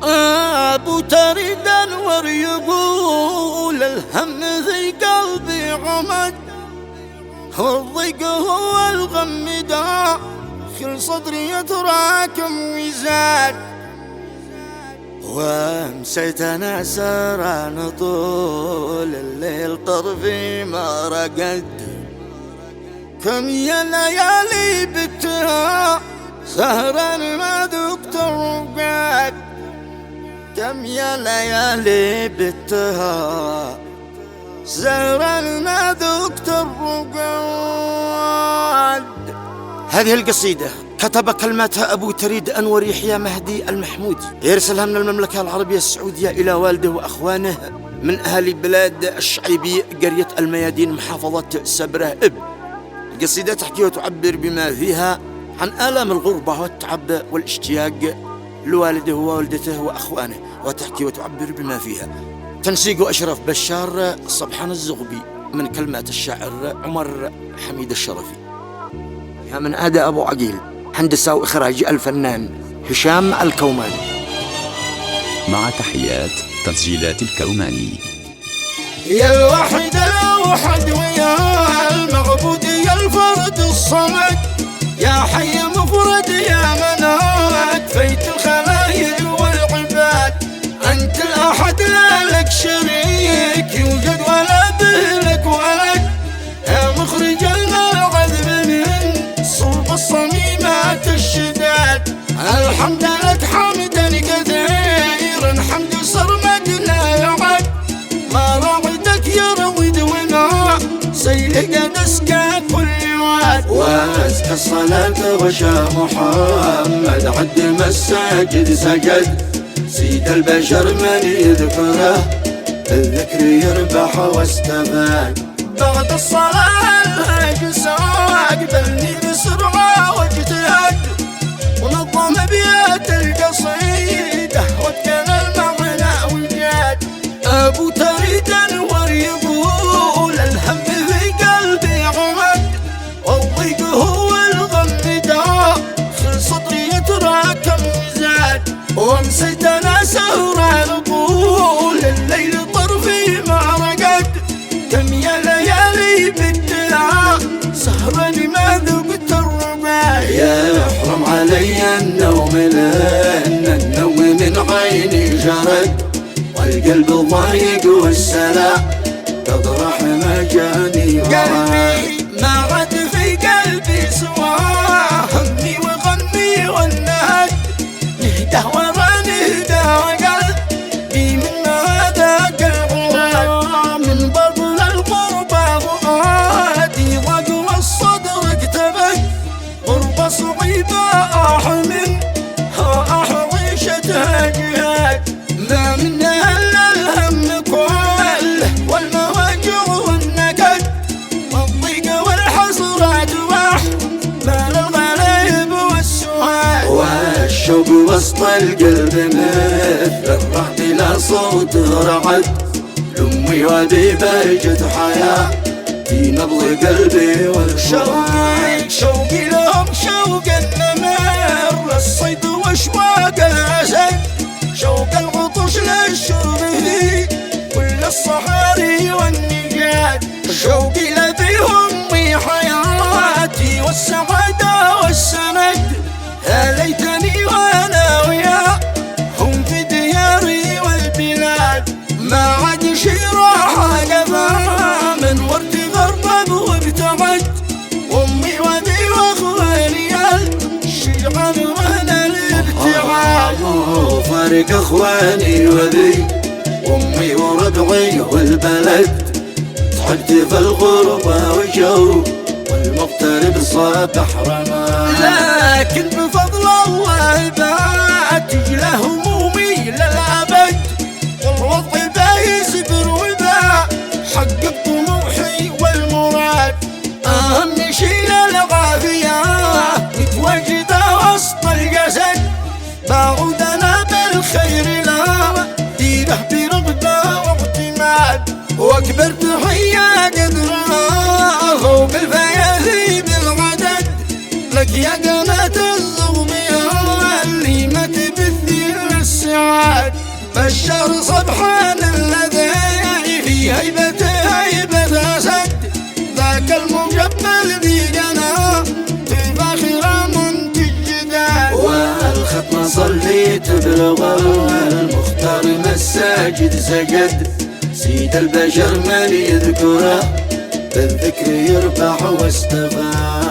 أبو تريد أنور يقول الهم في قلبي عمد، والضيق هو الغم دا كل صدري يتراكم ويزاد، وامسيت انا سهران طول الليل طرفي ما رقد. كم يا ليالي بتها سهران ما ذقت الرقاد، كم يا ليالي بتها سهران ما ذقت الرقاد. هذه القصيدة كتب كلماتها أبو تريد أنور يحيى مهدي المحمودي، يرسلها من المملكة العربية السعودية إلى والده وأخوانه من أهل بلاد الشعيبي قرية الميادين محافظة سبرة إب. القصيدة تحكي وتعبر بما فيها عن آلام الغربة والتعب والاشتياق لوالده ووالدته وأخوانه، وتحكي وتعبر بما فيها. تنسيق أشرف بشار، صبحان الزغبي، من كلمات الشاعر عمر حميد الشرفي. من أداء أبو عقيل، هندسة وإخراج الفنان هشام الكوماني. مع تحيات تسجيلات الكوماني. يا الوحيد الأوحد ويا المعبود يا الفرد الصمد، يا حي مفرد يا مناد فيت الخلايق والعباد. أنت الأحد لا لك شريك يوجد ولا بلك ولد، يا مخرج العذب من صوب الصميمات الشداد. الحمد لك حمدا كثيرا حمد صرمد لا يعد، ما رعدك يروي دونا سيلق نسكى كل واد. وازكى الصلاة وشا محمد عد مساجد سجد، سيد البشر من يذكره الذكر يربح واستفاد. بعد الصلاة الهاج سواق بلني بسرعة واجتهد، ونظم ابيات القصيدة وكان المعنى وجاد. أبو تريد أنور يقول الهم في قلبي عمد، والضيق هو الغم دا خل صدري يتراكم وزاد. وامسيت انا سهران طول الليل طرفي ما رقد، كم يا ليالي بالدلع سهراني ما ذقت الرقاد. يا حرم علي النوم لأن النوم من عيني جرد، والقلب ضايق والسلا تطرح مجاني قلبي ما عاد في قلبي سواه همي وغمي والنهد. نهده ورا نهده وقلبي من هذاك الغراب، من بطن الغربة فؤادي ضاق والصدر اكتبك غربة صعيبة أحمل عيشتها جهاد. ما منها إلا الهم كله والمواجع والنكد، والضيق والحسرات وأحمال الغلايب والسهاد. والشوق وسط القلب مثل الرعد لا صوت رعد، لأمي وأبي بهجة حياتي نبض قلبي والشوق. شوقي لهم شوق النمر للصيد واشواق الأسد، شوق العطش للشرب في كل الصحاري والنجاد. شوقي لذي أمي حياتي والسعادة والسند، يا ليتني وأنا وياهم في دياري والبلاد. ما عاد شي راح قفا من ورد غرب وابتعد، أمي وذي وأخواني الشيعان وأنا الابتعاد. فارق أخواني وذي أمي وربعي والبلد، تعبت في الغربة وجو والمغترب صبح رماد. لكن بفضل الله باتي له همومي للأبد، والوضع بايز برودة حقق طموحي والمراد. أهم شي للعافية نتواجد وسط الجسد، بعود أنا بالخير لا ديره برغبة واعتماد. وأكبر تحية قدرها فوق الفياذيب العدد لك يا قناة الزغبية اللي ما تبثي السعاد. بشر سبحان الذي في هيبة أسد، ذاك المجبل ذي جنى فاخر منتج جداد. والختمة صليت بالغر المختار مساجد سجد، سيد البشر من يذكره بالذكر يربح واستفاد.